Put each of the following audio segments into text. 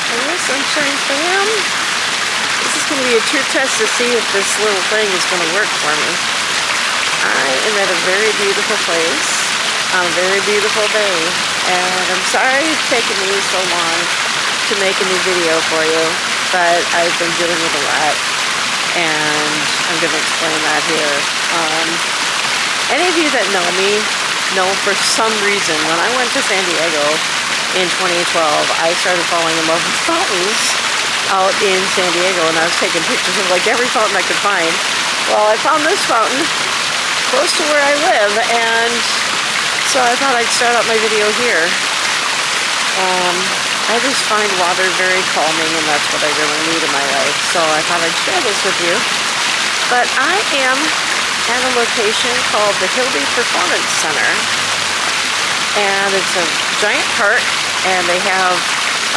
Hello, Sunshine Fam. This is going to be a true test to see if this little thing is going to work for me. I am at a very beautiful place on a very beautiful day, and I'm sorry it's taken me so long to make a new video for you, but I've been dealing with a lot, and I'm going to explain that here. Any of you that know me know for some reason when I went to San Diego in 2012, I started falling in love with fountains out in San Diego, and I was taking pictures of like every fountain I could find. Well, I found this fountain close to where I live, and so I thought I'd start out my video here. I just find water very calming, and that's what I really need in my life, so I thought I'd share this with you. But I am at a location called the Hilde Performance Center, and it's a giant park, and they have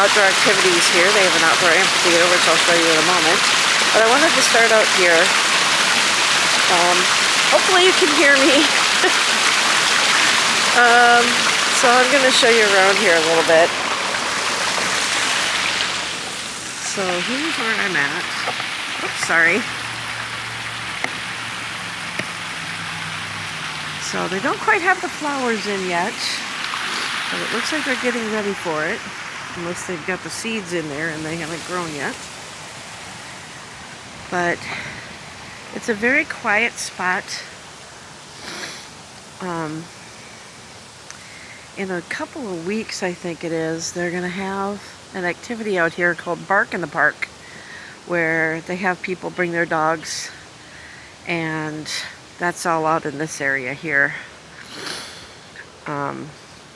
outdoor activities here. They have an outdoor amphitheater, which I'll show you in a moment. But I wanted to start out here. Hopefully you can hear me. So I'm going to show you around here a little bit. So here's where I'm at. Oops, sorry. So they don't quite have the flowers in yet, but it looks like they're getting ready for it, unless they've got the seeds in there and they haven't grown yet. But it's a very quiet spot. In a couple of weeks, I think it is, they're going to have an activity out here called Bark in the Park, where they have people bring their dogs, and that's all out in this area here.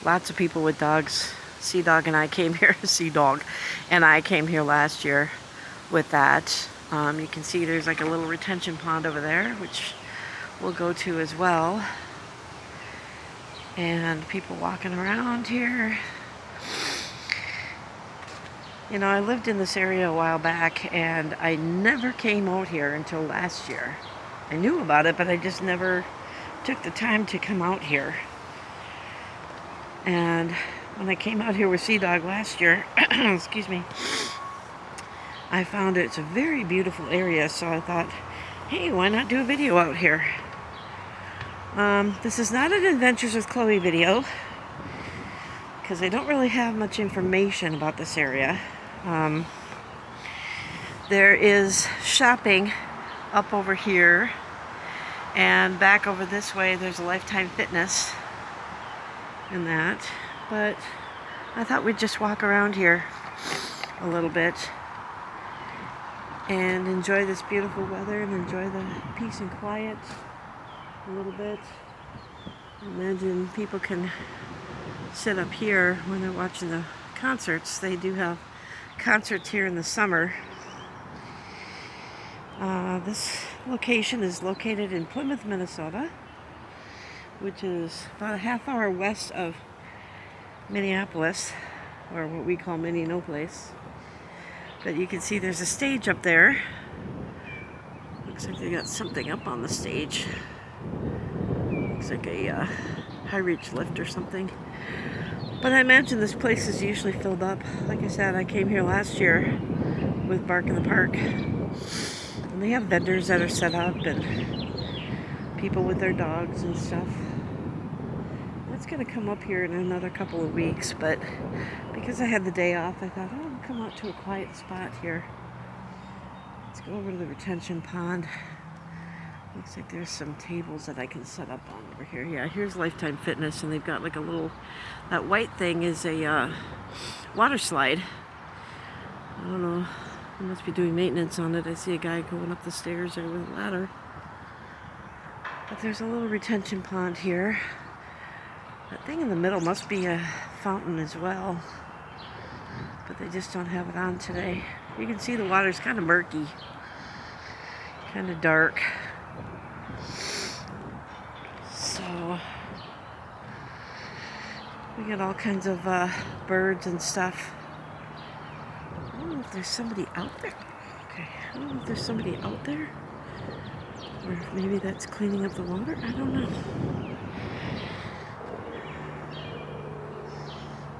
Lots of people with dogs. Sea-Dog and I came here, Sea-Dog and I came here last year with that. You can see there's like a little retention pond over there, which we'll go to as well. And people walking around here. You know, I lived in this area a while back, and I never came out here until last year. I knew about it, but I just never took the time to come out here. And when I came out here with Sea-Dog last year, excuse me, I found it's a very beautiful area, so I thought, hey, why not do a video out here? This is not an Adventures with Chloe video, because I don't really have much information about this area. There is shopping up over here, and back over this way there's a Lifetime Fitness and that, but I thought we'd just walk around here a little bit and enjoy this beautiful weather and enjoy the peace and quiet a little bit. Imagine people can sit up here when they're watching the concerts. They do have concerts here in the summer. This location is located in Plymouth, Minnesota, which is about a half hour west of Minneapolis, or what we call Minneapolis. But you can see there's a stage up there. Looks like they got something up on the stage. Looks like a high reach lift or something. But I imagine this place is usually filled up. Like I said, I came here last year with Bark in the Park. And they have vendors that are set up and people with their dogs and stuff. That's going to come up here in another couple of weeks, but because I had the day off, I thought, oh, I'll come out to a quiet spot here. Let's go over to the retention pond. Looks like there's some tables that I can set up on over here. Yeah, here's Lifetime Fitness, and they've got like a little, that white thing is a water slide. I don't know, they must be doing maintenance on it. I see a guy going up the stairs there with a ladder. But there's a little retention pond here. That thing in the middle must be a fountain as well, but they just don't have it on today. You can see the water's kind of murky, kind of dark. So we got all kinds of birds and stuff. I don't know if there's somebody out there. Okay, I don't know if there's somebody out there, or if maybe that's cleaning up the water. I don't know.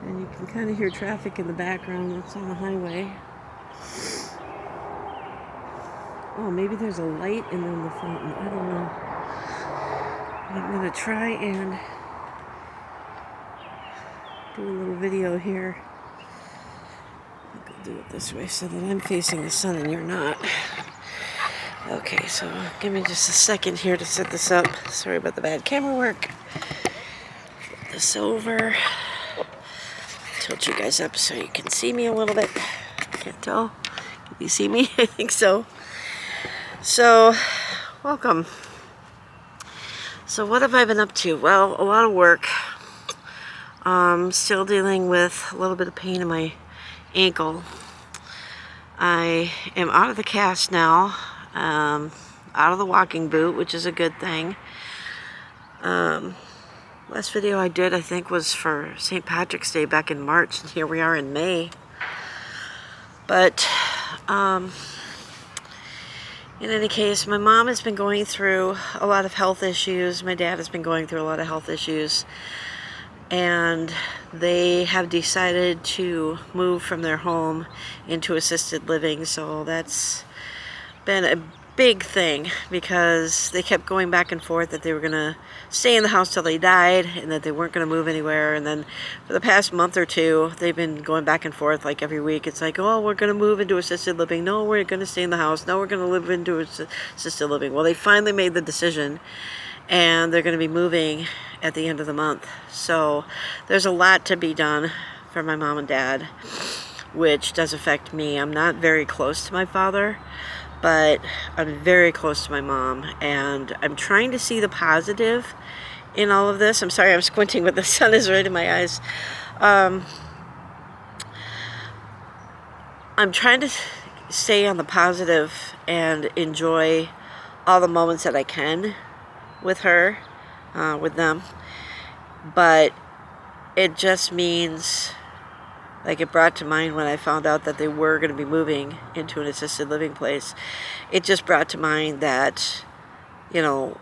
And you You can kind of hear traffic in the background. It's on the highway. Oh, maybe there's a light in the fountain. I don't know. I'm going to try and do a little video here. I'll do it this way so that I'm facing the sun and you're not. Okay, so give me just a second here to set this up. Sorry about the bad camera work. Flip this over. Tilt you guys up so you can see me a little bit. Can't tell. Can you see me? I think so. So, welcome. So what have I been up to? Well, a lot of work. Still dealing with a little bit of pain in my ankle. I am out of the cast now. Out of the walking boot, which is a good thing. Last video I did, I think, was for St. Patrick's Day back in March, and here we are in May. But, in any case, my mom has been going through a lot of health issues. My dad has been going through a lot of health issues. And they have decided to move from their home into assisted living. So that's been a big thing because they kept going back and forth that they were going to stay in the house till they died and that they weren't going to move anywhere. And then for the past month or two, they've been going back and forth like every week. It's like, oh, we're going to move into assisted living. No, we're going to stay in the house. No, we're going to live into assisted living. Well, they finally made the decision and they're going to be moving at the end of the month. So there's a lot to be done for my mom and dad, which does affect me. I'm not very close to my father, but I'm very close to my mom, and I'm trying to see the positive in all of this. I'm sorry, I'm squinting, but the sun is right in my eyes. I'm trying to stay on the positive and enjoy all the moments that I can with her, with them. But it just means, like, it brought to mind when I found out that they were going to be moving into an assisted living place. It just brought to mind that, you know,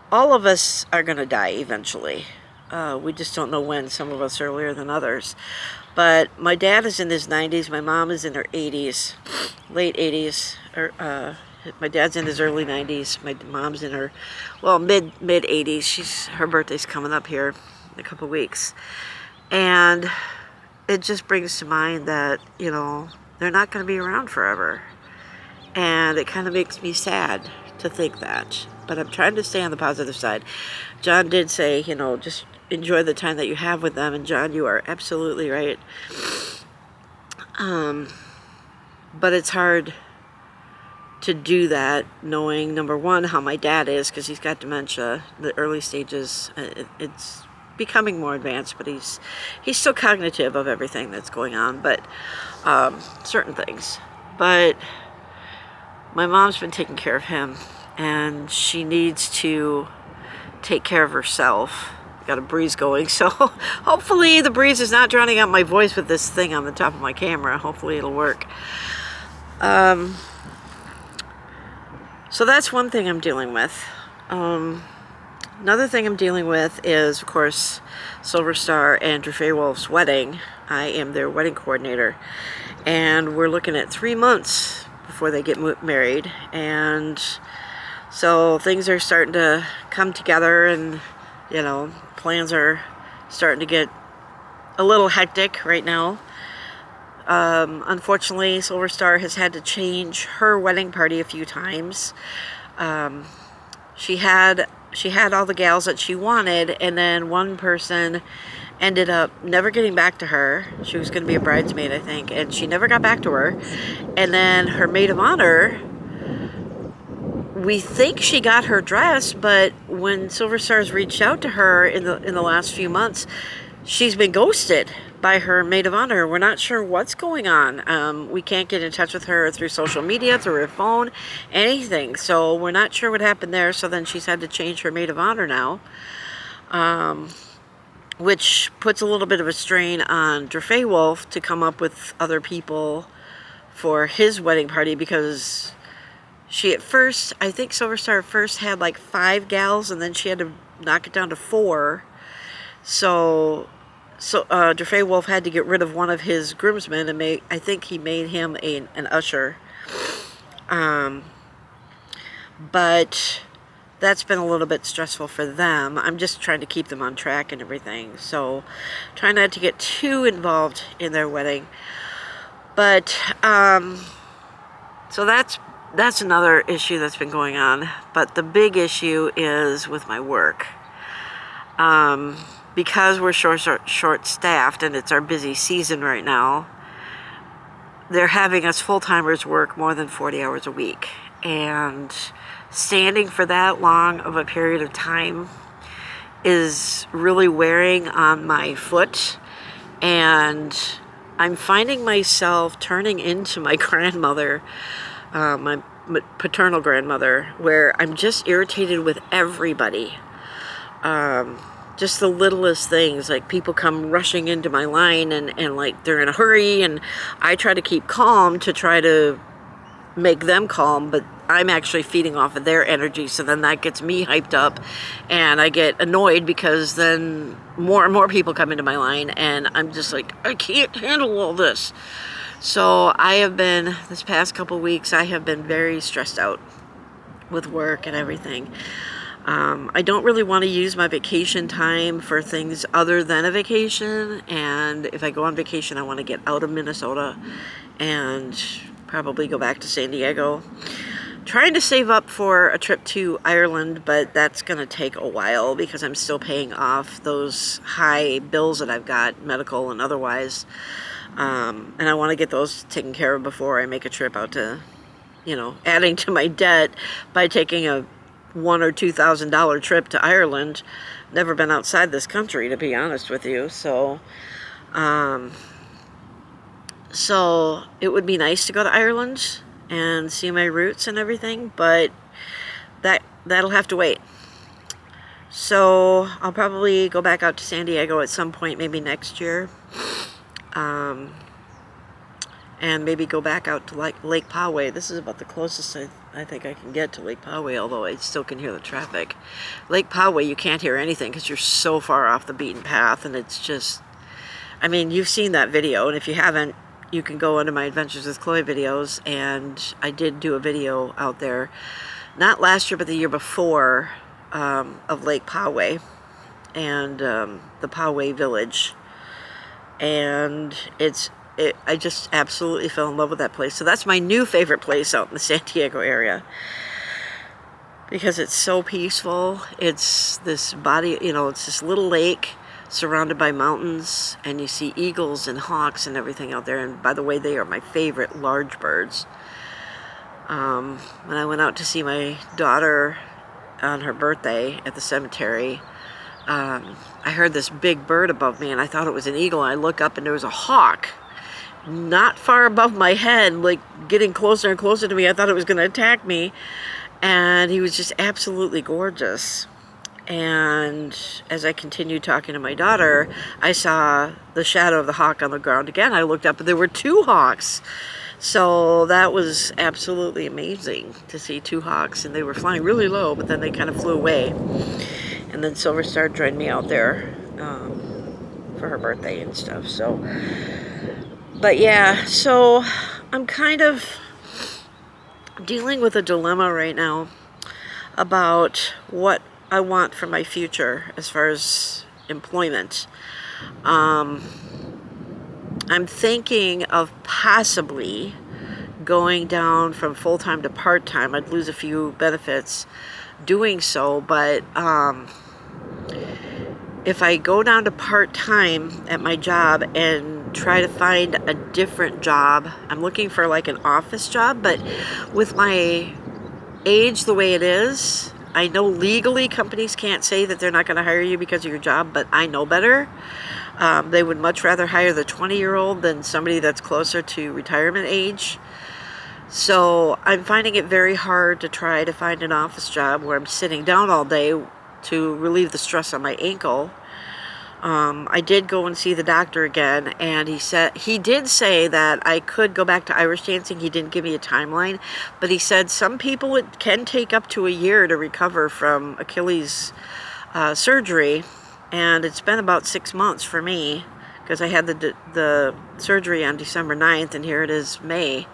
all of us are going to die eventually. We just don't know when, some of us earlier than others. But my dad is in his 90s. My mom is in her 80s, late 80s. My dad's in his early 90s. My mom's in her, well, mid 80s. Her birthday's coming up here in a couple weeks. And it just brings to mind that, you know, they're not going to be around forever. And it kind of makes me sad to think that. But I'm trying to stay on the positive side. John did say, you know, just enjoy the time that you have with them. And John, you are absolutely right. But it's hard to do that knowing, number one, how my dad is, because he's got dementia. The early stages, it's becoming more advanced, but he's still cognitive of everything that's going on, but certain things. But my mom's been taking care of him, and she needs to take care of herself. Got a breeze going, so hopefully the breeze is not drowning out my voice with this thing on the top of my camera. Hopefully it'll work. So that's one thing I'm dealing with. Another thing I'm dealing with is, of course, Silver Star and Drew Wolf's wedding. I am their wedding coordinator, and we're looking at 3 months before they get married. And so things are starting to come together, and, you know, plans are starting to get a little hectic right now. Unfortunately, Silver Star has had to change her wedding party a few times. She had all the gals that she wanted, and then one person ended up never getting back to her. She was going to be a bridesmaid, I think, and she never got back to her. And then her maid of honor, we think she got her dress, but when Silver Star's reached out to her in the last few months, she's been ghosted by her maid of honor. We're not sure what's going on. We can't get in touch with her through social media, through her phone, anything. So we're not sure what happened there. So then she's had to change her maid of honor now, which puts a little bit of a strain on Drew Wolf to come up with other people for his wedding party, because she at first, I think Silver Star first had like 5 gals, and then she had to knock it down to 4. So Jeffrey Wolf had to get rid of one of his groomsmen and I think he made him an usher. But that's been a little bit stressful for them. I'm just trying to keep them on track and everything. So try not to get too involved in their wedding. But, so that's another issue that's been going on. But the big issue is with my work. Because we're short-staffed and it's our busy season right now, they're having us full-timers work more than 40 hours a week. And standing for that long of a period of time is really wearing on my foot, and I'm finding myself turning into my grandmother, my paternal grandmother, where I'm just irritated with everybody. Just the littlest things, like people come rushing into my line and like they're in a hurry, and I try to keep calm to try to make them calm, but I'm actually feeding off of their energy, so then that gets me hyped up and I get annoyed because then more and more people come into my line and I'm just like, I can't handle all this. So I have been, this past couple weeks, I have been very stressed out with work and everything. I don't really want to use my vacation time for things other than a vacation, and if I go on vacation I want to get out of Minnesota and probably go back to San Diego. Trying to save up for a trip to Ireland, but that's going to take a while because I'm still paying off those high bills that I've got, medical and otherwise. And I want to get those taken care of before I make a trip out to, adding to my debt by taking a $1,000 or $2,000 trip to Ireland. Never been outside this country, to be honest with you. So it would be nice to go to Ireland and see my roots and everything, but that'll have to wait. So I'll probably go back out to San Diego at some point, maybe next year, and maybe go back out to Lake Poway. This is about the closest I think I can get to Lake Poway, although I still can hear the traffic. Lake Poway, you can't hear anything because you're so far off the beaten path, and it's just, I mean, you've seen that video, and if you haven't, you can go into my Adventures with Chloe videos, and I did do a video out there, not last year, but the year before, of Lake Poway and the Poway Village, and I just absolutely fell in love with that place. So that's my new favorite place out in the San Diego area, because it's so peaceful. It's this it's this little lake surrounded by mountains, and you see eagles and hawks and everything out there. And by the way, they are my favorite large birds. When I went out to see my daughter on her birthday at the cemetery, I heard this big bird above me, and I thought it was an eagle. I look up and there was a hawk not far above my head, like getting closer and closer to me. I thought it was going to attack me, and he was just absolutely gorgeous. And as I continued talking to my daughter, I saw the shadow of the hawk on the ground again. I looked up and there were two hawks. So that was absolutely amazing to see two hawks, and they were flying really low, but then they kind of flew away. And then Silver Star joined me out there for her birthday and stuff. So, but yeah, so I'm kind of dealing with a dilemma right now about what I want for my future as far as employment. I'm thinking of possibly going down from full-time to part-time. I'd lose a few benefits doing so, but if I go down to part-time at my job and try to find a different job, I'm looking for like an office job, but with my age the way it is, I know legally companies can't say that they're not going to hire you because of your job, but I know better. They would much rather hire the 20-year-old than somebody that's closer to retirement age. So I'm finding it very hard to try to find an office job where I'm sitting down all day to relieve the stress on my ankle. I did go and see the doctor again, and he did say that I could go back to Irish dancing. He didn't give me a timeline, but he said some people, it can take up to a year to recover from Achilles surgery. And it's been about 6 months for me, because I had the surgery on December 9th, and here it is May.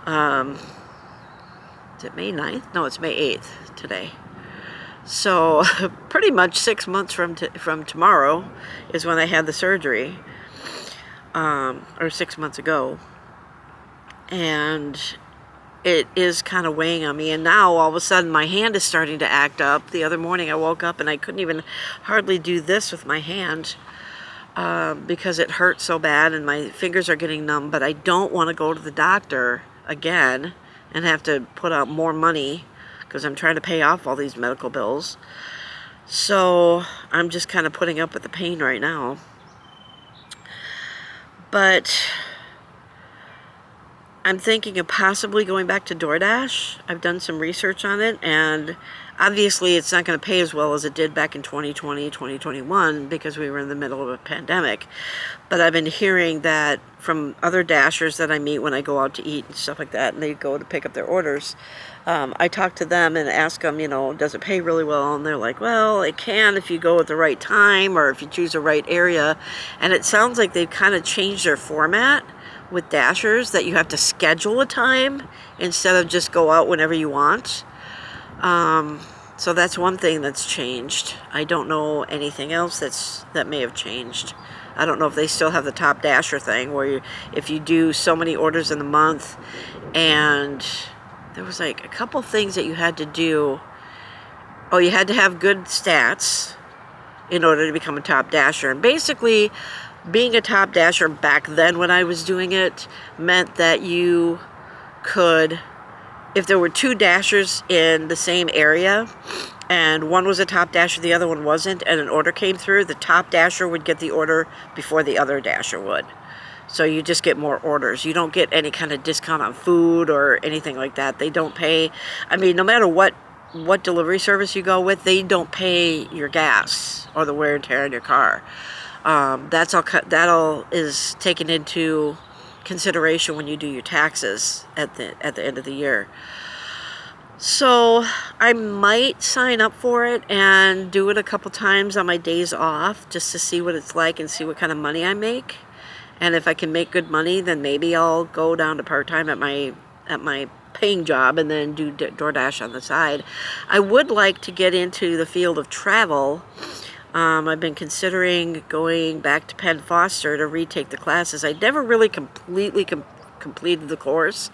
Is it May 9th? No, it's May 8th today. So pretty much 6 months from tomorrow is when I had the surgery, or 6 months ago. And it is kind of weighing on me. And now all of a sudden my hand is starting to act up. The other morning I woke up and I couldn't even hardly do this with my hand because it hurt so bad and my fingers are getting numb. But I don't want to go to the doctor again and have to put out more money because I'm trying to pay off all these medical bills. So I'm just kind of putting up with the pain right now. But I'm thinking of possibly going back to DoorDash. I've done some research on it, and obviously it's not going to pay as well as it did back in 2020, 2021, because we were in the middle of a pandemic. But I've been hearing that from other Dashers that I meet when I go out to eat and stuff like that, and they go to pick up their orders. I talk to them and ask them, does it pay really well? And they're like, well, it can if you go at the right time or if you choose the right area. And it sounds like they've kind of changed their format with Dashers, that you have to schedule a time instead of just go out whenever you want. So that's one thing that's changed. I don't know anything else that may have changed. I don't know if they still have the top Dasher thing where if you do so many orders in a month, and there was like a couple things that you had to do. Oh, you had to have good stats in order to become a top Dasher. And basically, being a top Dasher back then when I was doing it meant that you could, if there were two Dashers in the same area and one was a top Dasher, the other one wasn't, and an order came through, the top Dasher would get the order before the other Dasher would. So you just get more orders. You don't get any kind of discount on food or anything like that. They don't pay, no matter what delivery service you go with, they don't pay your gas or the wear and tear on your car. That all is taken into consideration when you do your taxes at the end of the year. So I might sign up for it and do it a couple times on my days off just to see what it's like and see what kind of money I make. And if I can make good money, then maybe I'll go down to part-time at my paying job and then do DoorDash on the side. I would like to get into the field of travel. I've been considering going back to Penn Foster to retake the classes. I never really completely completed the course.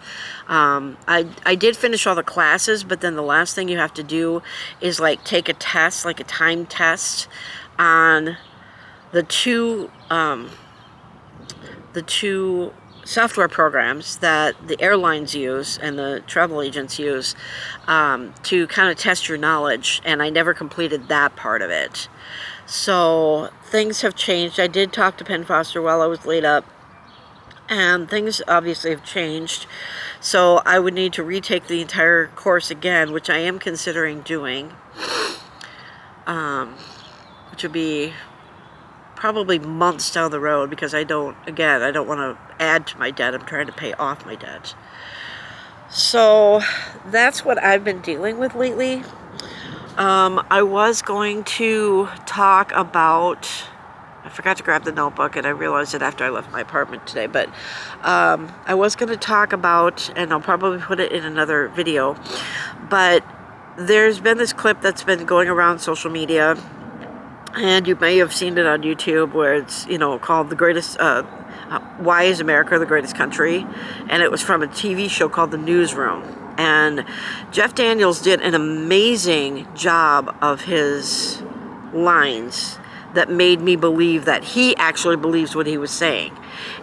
I did finish all the classes, but then the last thing you have to do is take a test, like a time test on the two software programs that the airlines use and the travel agents use to kind of test your knowledge, and I never completed that part of it. So things have changed. I did talk to Penn Foster while I was laid up, and things obviously have changed. So I would need to retake the entire course again, which I am considering doing, which would be probably months down the road, because I don't want to add to my debt. I'm trying to pay off my debt. So that's what I've been dealing with lately. I was going to talk about, I forgot to grab the notebook and I realized it after I left my apartment today, but I was going to talk about, and I'll probably put it in another video, but there's been this clip that's been going around social media, and you may have seen it on YouTube, where it's, called The Greatest, Why is America the Greatest Country? And it was from a TV show called The Newsroom. And Jeff Daniels did an amazing job of his lines that made me believe that he actually believes what he was saying.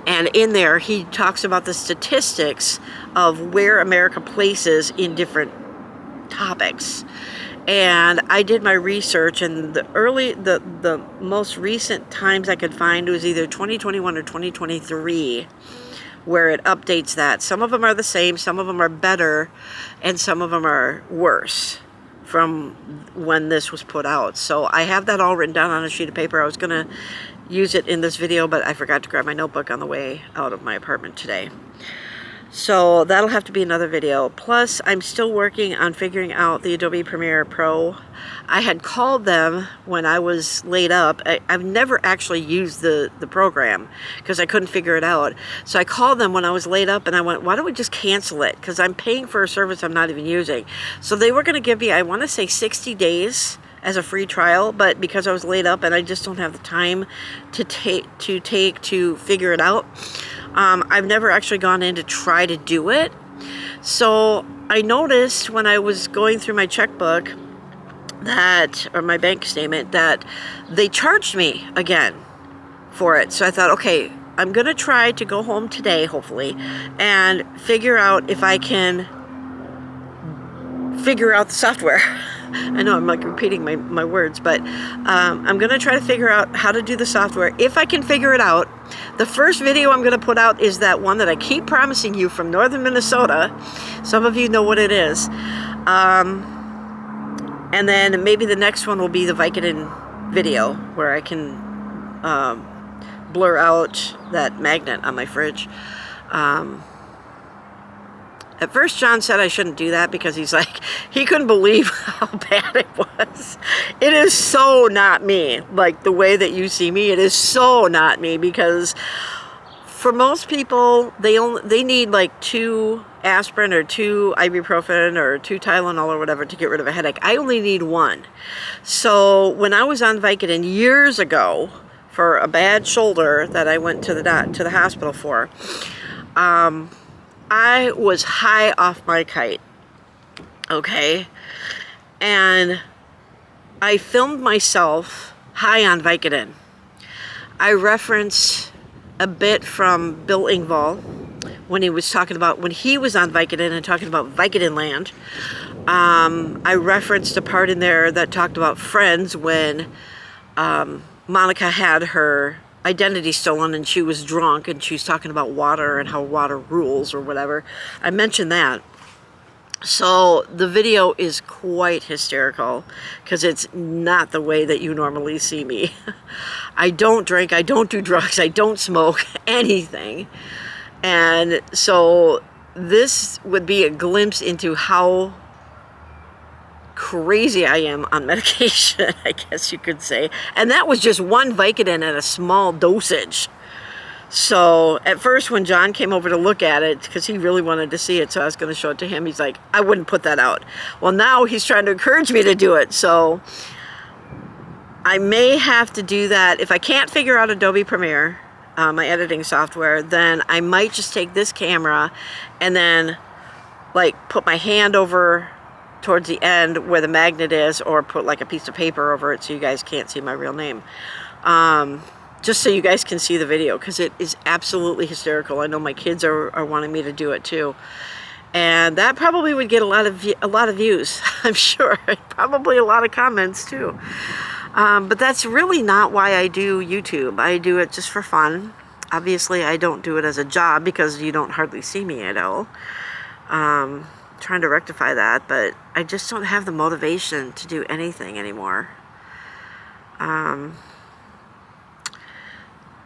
And in there, he talks about the statistics of where America places in different topics. And I did my research, and the most recent times I could find was either 2021 or 2023, where it updates that. Some of them are the same, some of them are better, and some of them are worse from when this was put out. So I have that all written down on a sheet of paper. I was going to use it in this video, but I forgot to grab my notebook on the way out of my apartment today. So that'll have to be another video. Plus, I'm still working on figuring out the Adobe Premiere Pro. I had called them when I was laid up. I've never actually used the program because I couldn't figure it out. So I called them when I was laid up and I went, why don't we just cancel it? Because I'm paying for a service I'm not even using. So they were going to give me, I want to say 60 days as a free trial, but because I was laid up and I just don't have the time to figure it out, I've never actually gone in to try to do it. So I noticed when I was going through my checkbook or my bank statement, that they charged me again for it. So I thought, okay, I'm gonna try to go home today, hopefully, and figure out if I can figure out the software. I know I'm like repeating my words, but I'm gonna try to figure out how to do the software. If I can figure it out, the first video I'm gonna put out is that one that I keep promising you from northern Minnesota. Some of you know what it is. And then maybe the next one will be the Vicodin video where I can blur out that magnet on my fridge. At first, John said I shouldn't do that because he's like, he couldn't believe how bad it was. It is so not me. Like the way that you see me, it is so not me, because for most people, they need like 2 aspirin or 2 ibuprofen or 2 Tylenol or whatever to get rid of a headache. I only need 1. So when I was on Vicodin years ago for a bad shoulder that I went to the hospital for, I was high off my kite, okay? And I filmed myself high on Vicodin. I referenced a bit from Bill Engvall when he was talking about, when he was on Vicodin and talking about Vicodin land. I referenced a part in there that talked about Friends when Monica had her identity stolen and she was drunk and she's talking about water and how water rules or whatever. I mentioned that. So the video is quite hysterical because it's not the way that you normally see me. I don't drink, I don't do drugs, I don't smoke anything. And so this would be a glimpse into how crazy I am on medication, I guess you could say. And that was just 1 Vicodin at a small dosage. So at first when John came over to look at it, because he really wanted to see it, so I was going to show it to him, he's like, I wouldn't put that out. Well, now he's trying to encourage me to do it. So I may have to do that. If I can't figure out Adobe Premiere, my editing software, then I might just take this camera and then like put my hand over towards the end where the magnet is, or put like a piece of paper over it so you guys can't see my real name. Just so you guys can see the video, because it is absolutely hysterical. I know my kids are wanting me to do it too. And that probably would get a lot of views, I'm sure. Probably a lot of comments too. But that's really not why I do YouTube. I do it just for fun. Obviously, I don't do it as a job because you don't hardly see me at all. Trying to rectify that, but I just don't have the motivation to do anything anymore. And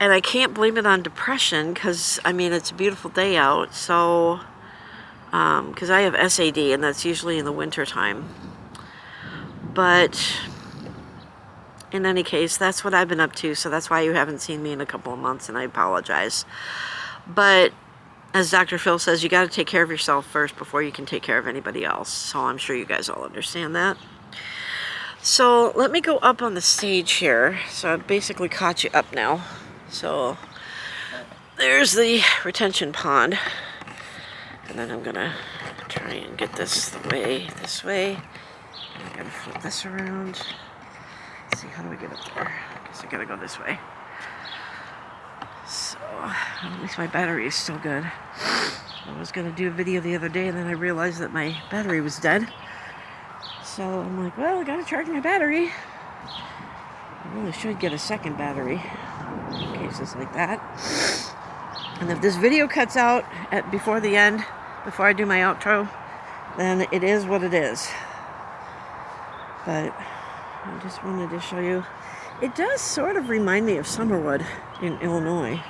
I can't blame it on depression because, I mean, it's a beautiful day out, so, because I have SAD and that's usually in the winter time. But in any case, that's what I've been up to, so that's why you haven't seen me in a couple of months, and I apologize. But as Dr. Phil says, you got to take care of yourself first before you can take care of anybody else. So I'm sure you guys all understand that. So let me go up on the stage here. So I've basically caught you up now. So there's the retention pond. And then I'm going to try and get this this way. I'm going to flip this around. Let's see, how do we get up there? I guess I got to go this way. So, at least my battery is still good. I was going to do a video the other day and then I realized that my battery was dead. So I'm like, well, I got to charge my battery. I really should get a second battery in cases like that. And if this video cuts out before the end, before I do my outro, then it is what it is. But I just wanted to show you. It does sort of remind me of Summerwood in Illinois.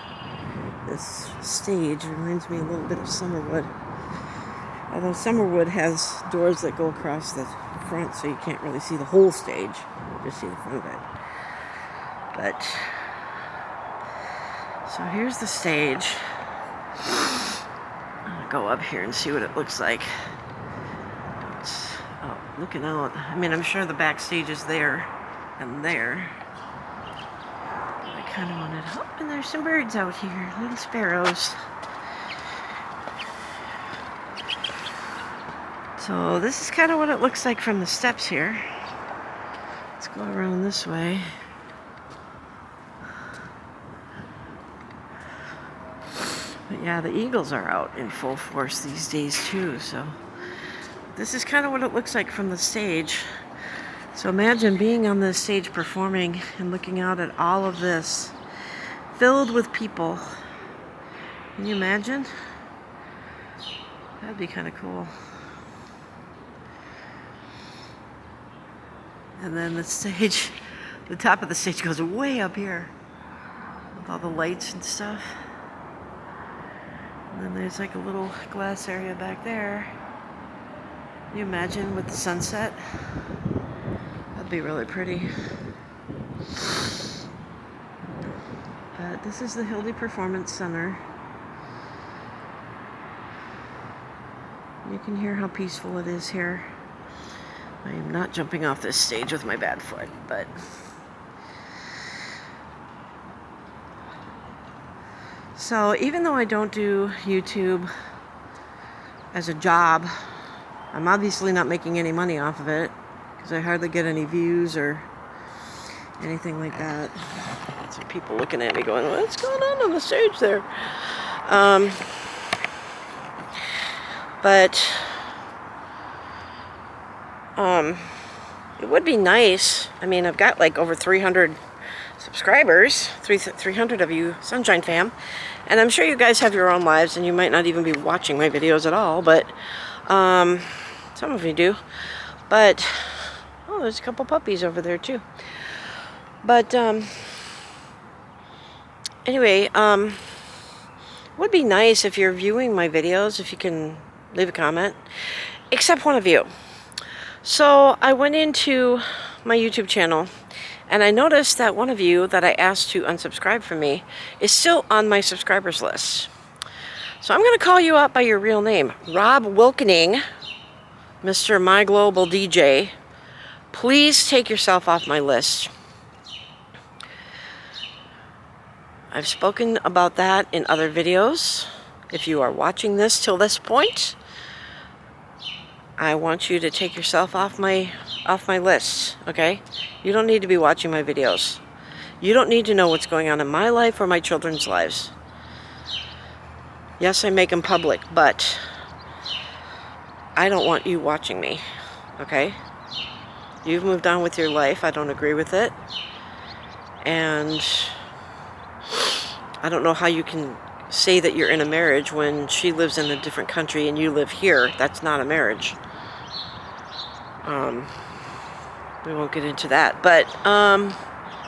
This stage reminds me a little bit of Summerwood. Although Summerwood has doors that go across the front, so you can't really see the whole stage. You just see the front of it. But, so here's the stage. I'm gonna go up here and see what it looks like. Oh, looking out. I mean, I'm sure the backstage is there and there. I kind of wanted, oh, and there's some birds out here, little sparrows. So this is kind of what it looks like from the steps here. Let's go around this way. But yeah, the eagles are out in full force these days too, so this is kind of what it looks like from the stage. So imagine being on the stage performing and looking out at all of this filled with people. Can you imagine? That'd be kind of cool. And then the stage, the top of the stage goes way up here with all the lights and stuff. And then there's like a little glass area back there. Can you imagine with the sunset? That'd be really pretty. But this is the Hilde Performance Center. You can hear how peaceful it is here. I am not jumping off this stage with my bad foot, but so even though I don't do YouTube as a job, I'm obviously not making any money off of it because I hardly get any views or anything like that. Some people looking at me going, what's going on the stage there? But it would be nice. I mean, I've got like over 300 subscribers, 300 of you Sunshine fam, and I'm sure you guys have your own lives and you might not even be watching my videos at all, but some of you do. But oh, there's a couple puppies over there too. But anyway, it would be nice if you're viewing my videos, if you can leave a comment, except one of you. So I went into my YouTube channel and I noticed that one of you that I asked to unsubscribe from me is still on my subscribers list. So I'm going to call you out by your real name. Rob Wilkening, Mr. My Global DJ, please take yourself off my list. I've spoken about that in other videos. If you are watching this till this point, I want you to take yourself off my list, okay? You don't need to be watching my videos. You don't need to know what's going on in my life or my children's lives. Yes, I make them public, but I don't want you watching me, okay? You've moved on with your life. I don't agree with it. And I don't know how you can say that you're in a marriage when she lives in a different country and you live here. That's not a marriage. We won't get into that, but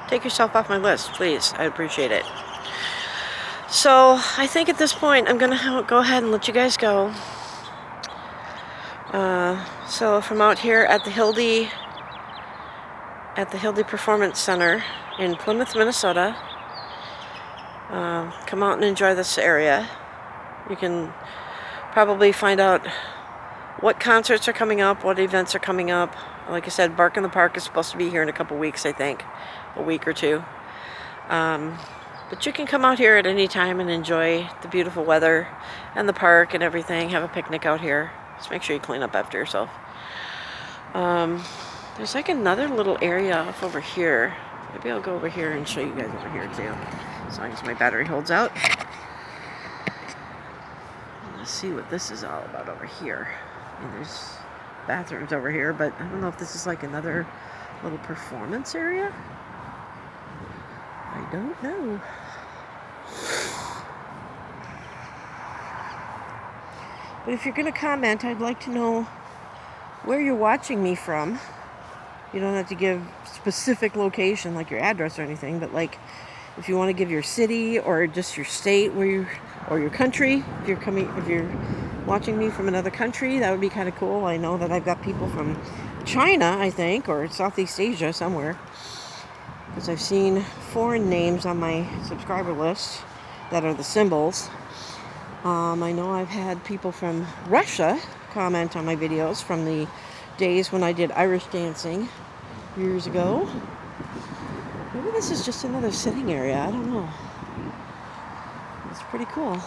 take yourself off my list, please. I appreciate it. So I think at this point I'm gonna go ahead and let you guys go. So from out here at the Hilde Performance Center in Plymouth, Minnesota, come out and enjoy this area. You can probably find out what concerts are coming up, what events are coming up. Like I said, Bark in the Park is supposed to be here in a couple weeks, I think. A week or two. But you can come out here at any time and enjoy the beautiful weather and the park and everything. Have a picnic out here. Just make sure you clean up after yourself. There's like another little area off over here. Maybe I'll go over here and show you guys over here too, as long as my battery holds out. Let's see what this is all about over here. I mean, there's bathrooms over here, but I don't know if this is like another little performance area. I don't know. But if you're going to comment, I'd like to know where you're watching me from. You don't have to give specific location, like your address or anything, but like if you want to give your city or just your state where you or your country, if you're watching me from another country, that would be kind of cool. I know that I've got people from China, I think, or Southeast Asia somewhere, because I've seen foreign names on my subscriber list that are the symbols. I know I've had people from Russia comment on my videos from the days when I did Irish dancing years ago. Maybe this is just another sitting area. I don't know. It's pretty cool.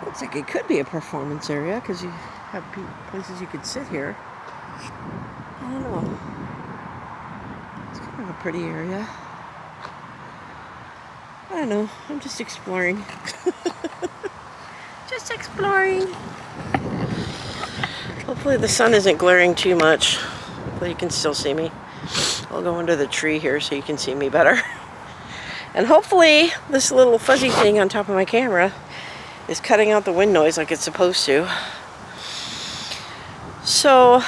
Looks like it could be a performance area because you have places you could sit here. I don't know. It's kind of a pretty area. I don't know. I'm just exploring. Just exploring. Hopefully the sun isn't glaring too much. Hopefully you can still see me. I'll go under the tree here so you can see me better. And hopefully this little fuzzy thing on top of my camera is cutting out the wind noise like it's supposed to. So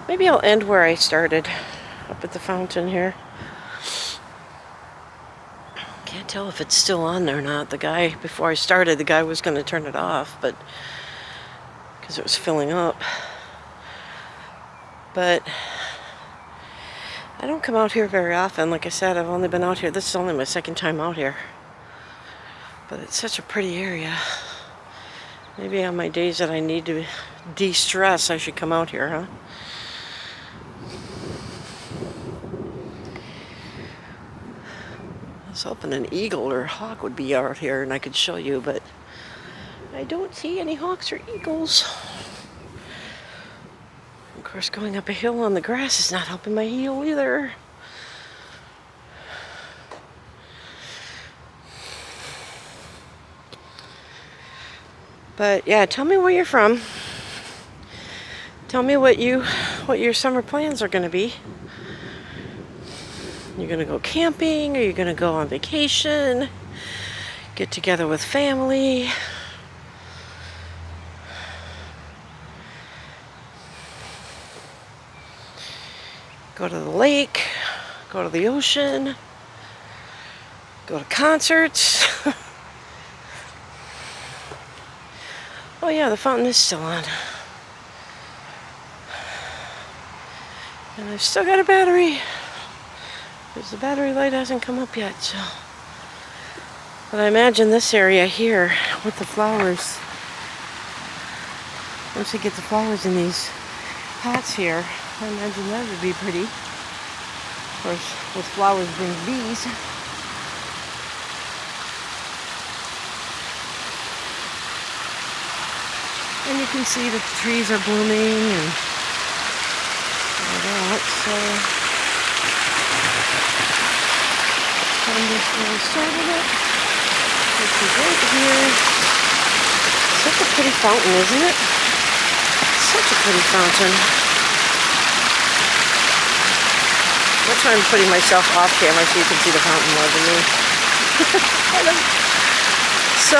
maybe I'll end where I started, up at the fountain here. Can't tell if it's still on there or not. The guy, before I started, the guy was going to turn it off, but because it was filling up. But I don't come out here very often. Like I said, I've only been out here. This is only my second time out here. But it's such a pretty area. Maybe on my days that I need to de-stress, I should come out here, huh? I was hoping an eagle or hawk would be out here and I could show you, but I don't see any hawks or eagles. Of course, going up a hill on the grass is not helping my heel either. But yeah, tell me where you're from. Tell me what your summer plans are going to be. You're going to go camping, or you're going to go on vacation, get together with family. Go to the lake, go to the ocean, go to concerts. Oh yeah, the fountain is still on. And I've still got a battery. Because the battery light hasn't come up yet, so. But I imagine this area here with the flowers. Once we get the flowers in these pots here, I imagine that would be pretty. Of course, with flowers bring bees. And you can see that the trees are blooming and all that, so. I'm just really started it. This is right here. Such a pretty fountain, isn't it? Such a pretty fountain. That's why I'm putting myself off camera so you can see the fountain more than me. So,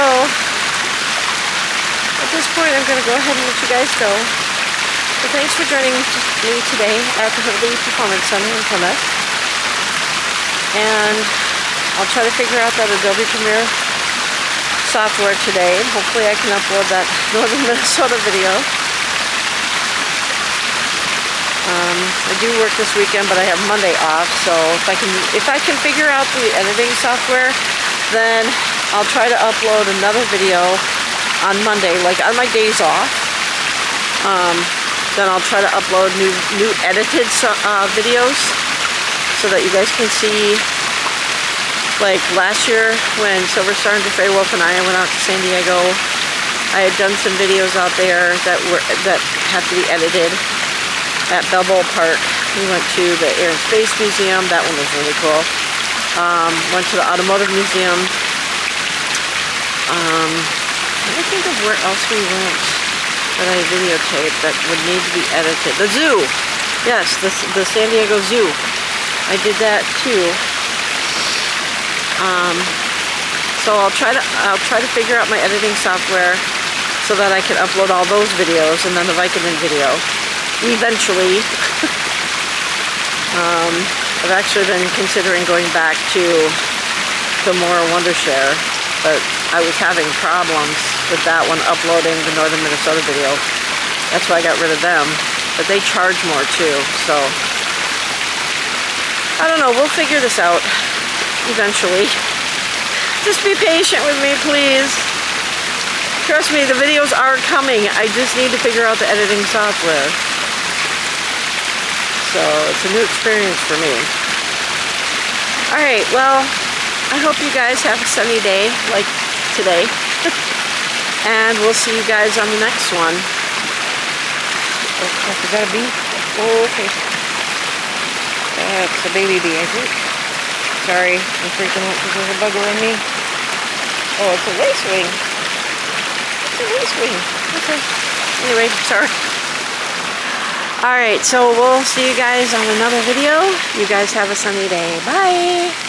at this point I'm going to go ahead and let you guys go. So thanks for joining me today at the Hilde Performance Center in Plymouth. And I'll try to figure out that Adobe Premiere software today. Hopefully I can upload that Northern Minnesota video. I do work this weekend, but I have Monday off, so if I can figure out the editing software, then I'll try to upload another video on Monday, like on my days off. Then I'll try to upload new edited videos so that you guys can see. Like last year when Silver Star and Jeffrey Wolf and I went out to San Diego, I had done some videos out there that had to be edited at Balboa Park. We went to the Air and Space Museum. That one was really cool. Went to the Automotive Museum. Let me think of where else we went that I videotaped that would need to be edited. The zoo! Yes, the San Diego Zoo. I did that too. So I'll try to figure out my editing software so that I can upload all those videos and then the Vicodin video eventually. I've actually been considering going back to the More Wondershare, but I was having problems with that one uploading the Northern Minnesota video. That's why I got rid of them. But they charge more too, so I don't know, we'll figure this out eventually. Just be patient with me, please. Trust me, the videos are coming. I just need to figure out the editing software. So it's a new experience for me. Alright, well, I hope you guys have a sunny day like today. And we'll see you guys on the next one. Oh, I forgot a bee? Oh, okay. That's a baby bee, I think. Sorry, I'm freaking out because there's a bugger on me. Oh, it's a lacewing. It's a lacewing. Okay. Anyway, sorry. Alright, so we'll see you guys on another video. You guys have a sunny day. Bye!